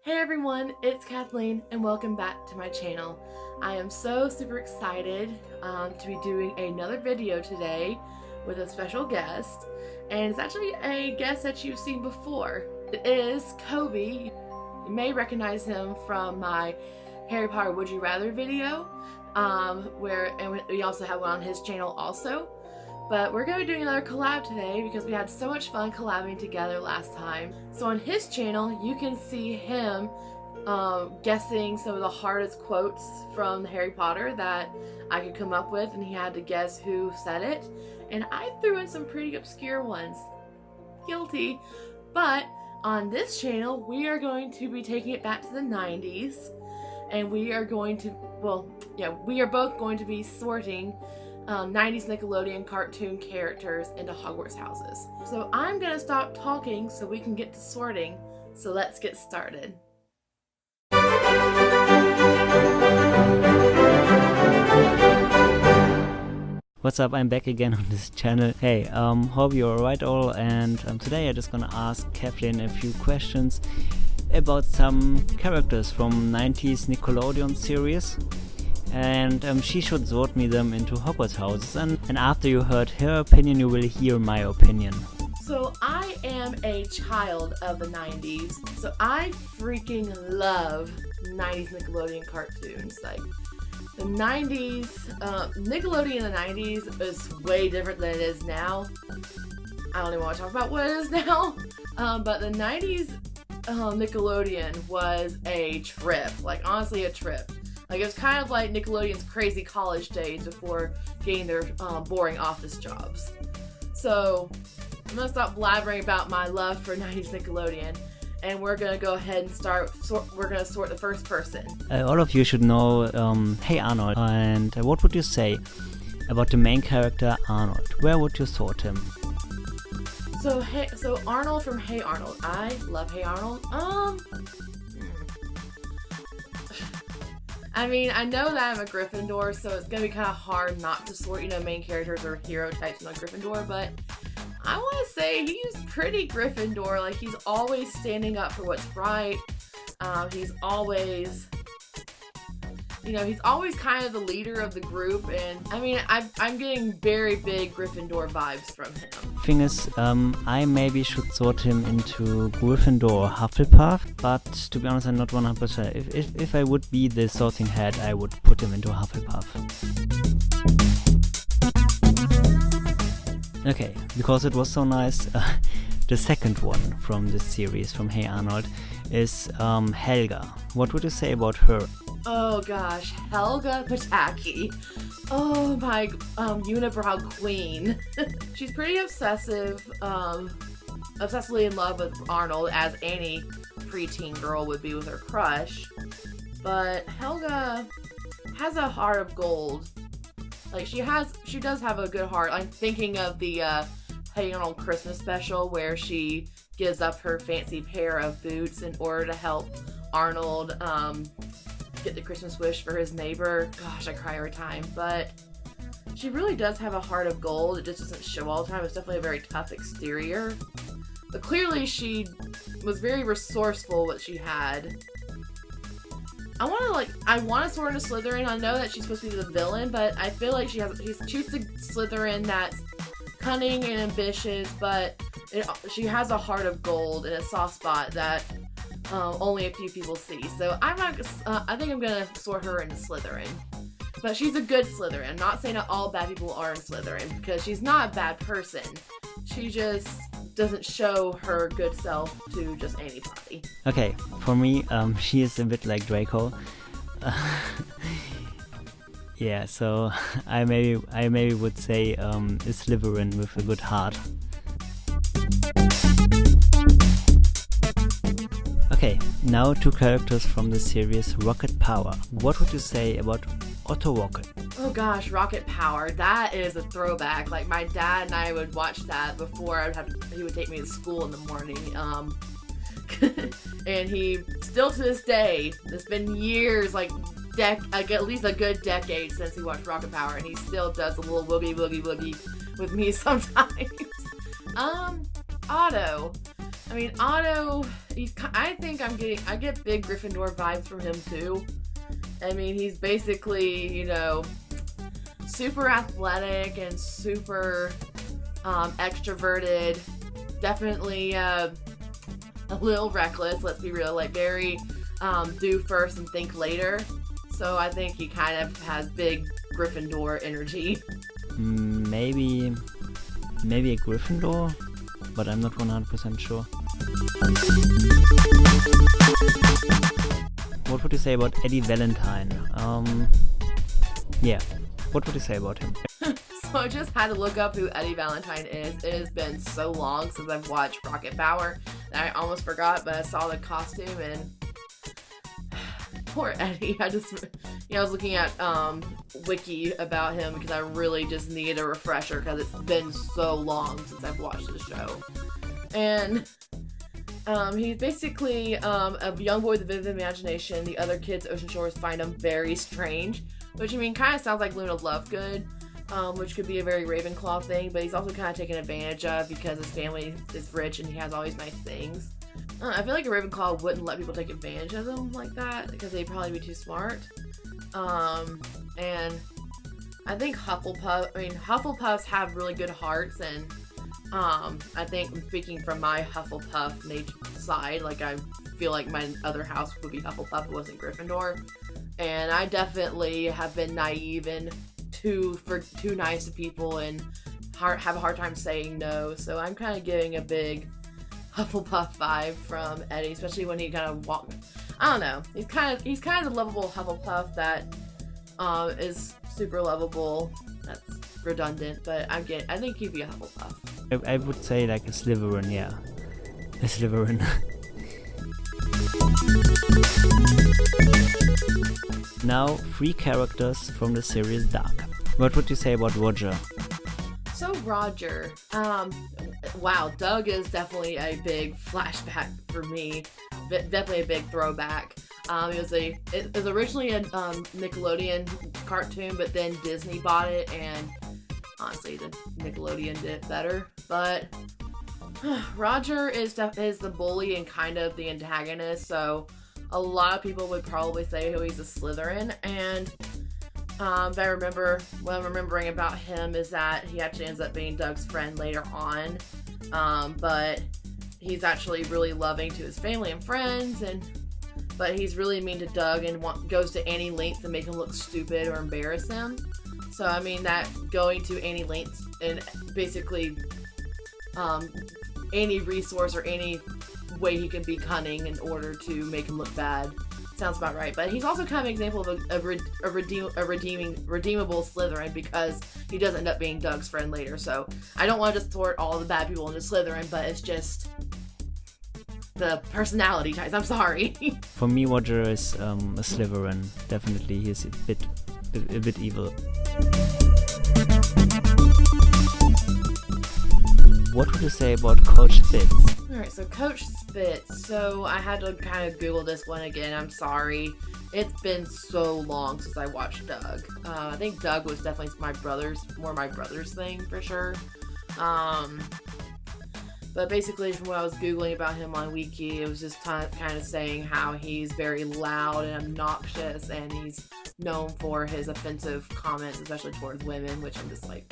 Hey everyone, it's Kathleen and welcome back to my channel. I am so super excited to be doing another video today with a special guest, and it's actually a guest that you've seen before. It is Kobe. You may recognize him from my Harry Potter Would You Rather video, and we also have one on his channel also. But we're going to be doing another collab today because we had so much fun collabing together last time. So on his channel, you can see him guessing some of the hardest quotes from Harry Potter that I could come up with, and he had to guess who said it. And I threw in some pretty obscure ones. Guilty. But on this channel, we are going to be taking it back to the 90s. And we are going to, we are both going to be sorting 90s Nickelodeon cartoon characters into Hogwarts houses. So I'm gonna stop talking so we can get to sorting. So let's get started. What's up, I'm back again on this channel. Hey, hope you're alright all, and today I'm just gonna ask Kathleen a few questions about some characters from 90s Nickelodeon series. And she should sort me them into Hogwarts houses, and after you heard her opinion you will hear my opinion. So I am a child of the 90s, so I freaking love 90s Nickelodeon cartoons. Like the 90s, Nickelodeon in the 90s is way different than it is now. I don't even want to talk about what it is now, but the 90s Nickelodeon was a trip, like honestly a trip. Like, it was kind of like Nickelodeon's crazy college days before getting their boring office jobs. So, I'm going to stop blabbering about my love for 90s Nickelodeon, and we're going to go ahead and we're going to sort the first person. All of you should know Hey Arnold, and what would you say about the main character Arnold? Where would you sort him? So Arnold from Hey Arnold. I love Hey Arnold. I mean, I know that I'm a Gryffindor, so it's going to be kind of hard not to sort, main characters or hero types in a Gryffindor, but I want to say he's pretty Gryffindor. Like, he's always standing up for what's right. He's always kind of the leader of the group, and I mean, I'm getting very big Gryffindor vibes from him. Thing is, I maybe should sort him into Gryffindor or Hufflepuff, but to be honest, I'm not 100%. If I would be the sorting head, I would put him into Hufflepuff. Okay, because it was so nice, the second one from this series, from Hey Arnold, is Helga. What would you say about her? Oh gosh, Helga Pataki. Oh my, unibrow queen. She's pretty obsessively in love with Arnold, as any preteen girl would be with her crush. But Helga has a heart of gold. Like, she does have a good heart. I'm thinking of the Hey Arnold Christmas special where she gives up her fancy pair of boots in order to help Arnold get the Christmas wish for his neighbor. Gosh, I cry every time. But she really does have a heart of gold. It just doesn't show all the time. It's definitely a very tough exterior. But clearly she was very resourceful what she had. I want to sort into Slytherin. I know that she's supposed to be the villain, but I feel like she's the Slytherin that's cunning and ambitious, but she has a heart of gold and a soft spot that only a few people see. So I think I'm gonna sort her into Slytherin. But she's a good Slytherin. I'm not saying that all bad people are in Slytherin, because she's not a bad person. She just doesn't show her good self to just anybody. Okay, for me, she is a bit like Draco. Yeah, so I maybe would say a Slytherin with a good heart. Okay, now two characters from the series Rocket Power. What would you say about Otto Walker? Oh gosh, Rocket Power. That is a throwback. Like, my dad and I would watch that before he would take me to school in the morning. And he, still to this day, it's been years, like at least a good decade since he watched Rocket Power, and he still does a little woogie woogie woogie with me sometimes. Otto. I mean, Otto, I think I get big Gryffindor vibes from him too. I mean, he's basically, you know, super athletic and super extroverted. Definitely a little reckless, let's be real, like very do first and think later. So I think he kind of has big Gryffindor energy. Maybe a Gryffindor, but I'm not 100% sure. What would you say about Eddie Valentine? Yeah, what would you say about him? So I just had to look up who Eddie Valentine is. It has been so long since I've watched Rocket Power that I almost forgot, but I saw the costume and poor Eddie. I was looking at wiki about him because I really just needed a refresher because it's been so long since I've watched the show. And he's basically a young boy with a vivid imagination. The other kids at Ocean Shores find him very strange, which I mean kind of sounds like Luna Lovegood, which could be a very Ravenclaw thing, but he's also kind of taken advantage of because his family is rich and he has all these nice things. I feel like a Ravenclaw wouldn't let people take advantage of them like that because they'd probably be too smart. And I think Hufflepuffs have really good hearts, and I think I'm speaking from my Hufflepuff nature side, like I feel like my other house would be Hufflepuff, it wasn't Gryffindor. And I definitely have been naive and too nice to people and have a hard time saying no. So I'm kind of getting a big Hufflepuff vibe from Eddie, especially when he kind of I don't know. He's kind of the lovable Hufflepuff that is super lovable. That's redundant, but I think he'd be a Hufflepuff. I would say like a Slytherin, yeah. A Slytherin. Now, 3 characters from the series Dark. What would you say about Roger? So Roger, wow, Doug is definitely a big flashback for me. Definitely a big throwback. It was originally a Nickelodeon cartoon, but then Disney bought it, and honestly, the Nickelodeon did it better. But Roger is the bully and kind of the antagonist, so a lot of people would probably say he's a Slytherin, and what I'm remembering about him is that he actually ends up being Doug's friend later on, but he's actually really loving to his family and friends, but he's really mean to Doug and goes to any lengths to make him look stupid or embarrass him. So I mean that going to any lengths and basically any resource or any way he can be cunning in order to make him look bad. Sounds about right. But he's also kind of an example of a redeemable Slytherin because he does end up being Doug's friend later. So I don't want to just sort all the bad people into Slytherin, but it's just the personality types. I'm sorry. For me, Roger is a Slytherin. Definitely, he's a bit evil. What would you say about Coach Spitz? Alright, so Coach Spitz. So I had to kind of Google this one again. I'm sorry. It's been so long since I watched Doug. I think Doug was definitely my brother's thing for sure. But basically from what I was Googling about him on Wiki, it was just kind of saying how he's very loud and obnoxious and he's known for his offensive comments, especially towards women, which I'm just like...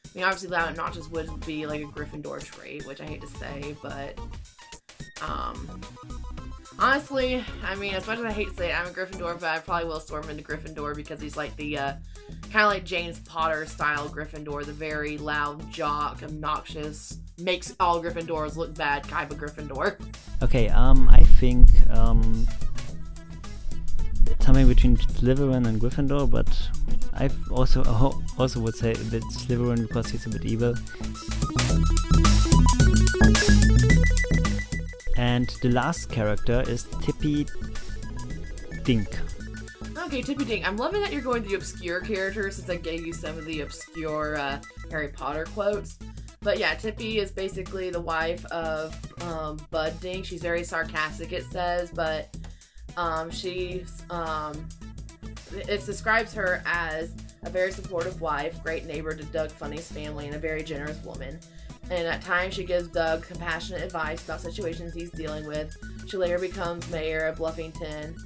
I mean, obviously loud and obnoxious would be like a Gryffindor trait, which I hate to say, but honestly, I mean, as much as I hate to say it, I'm a Gryffindor, but I probably will storm into Gryffindor because he's like the kind of like James Potter style Gryffindor, the very loud jock, obnoxious, makes all Gryffindors look bad kind of Gryffindor. Okay, I think something between Slytherin and Gryffindor, but I also would say a bit Slytherin because he's a bit evil. And the last character is Tippy Dink. Okay, Tippy Dink. I'm loving that you're going to the obscure characters since I gave you some of the obscure Harry Potter quotes. But yeah, Tippy is basically the wife of Bud Dink. She's very sarcastic, it says, but it describes her as a very supportive wife, great neighbor to Doug Funny's family, and a very generous woman. And at times she gives Doug compassionate advice about situations he's dealing with. She later becomes mayor of Bluffington.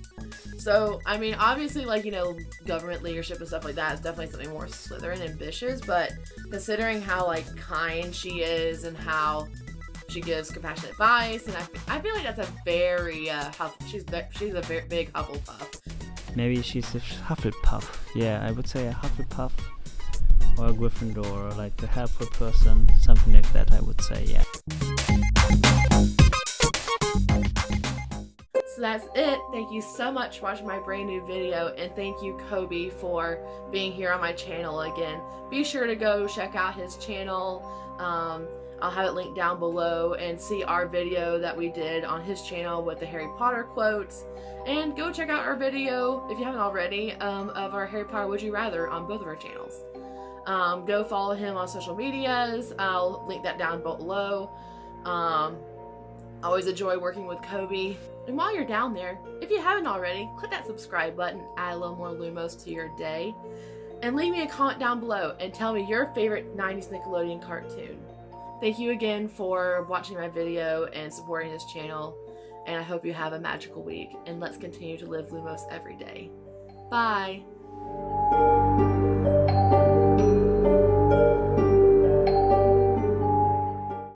So, I mean, obviously, like, you know, government leadership and stuff like that is definitely something more Slytherin ambitious, but considering how, like, kind she is and how she gives compassionate advice, and I feel like that's a very, she's a very big Hufflepuff. Maybe she's a Hufflepuff. Yeah, I would say a Hufflepuff or a Gryffindor, like a helpful person, something like that, I would say, yeah. So that's it. Thank you so much for watching my brand new video, and thank you, Kobe, for being here on my channel again. Be sure to go check out his channel. I'll have it linked down below, and see our video that we did on his channel with the Harry Potter quotes. And go check out our video, if you haven't already, of our Harry Potter Would You Rather on both of our channels. Go follow him on social medias. I'll link that down below. Always enjoy working with Kobe. And while you're down there, if you haven't already, click that subscribe button, add a little more Lumos to your day, and leave me a comment down below and tell me your favorite 90s Nickelodeon cartoon. Thank you again for watching my video and supporting this channel, and I hope you have a magical week, and let's continue to live Lumos every day. Bye!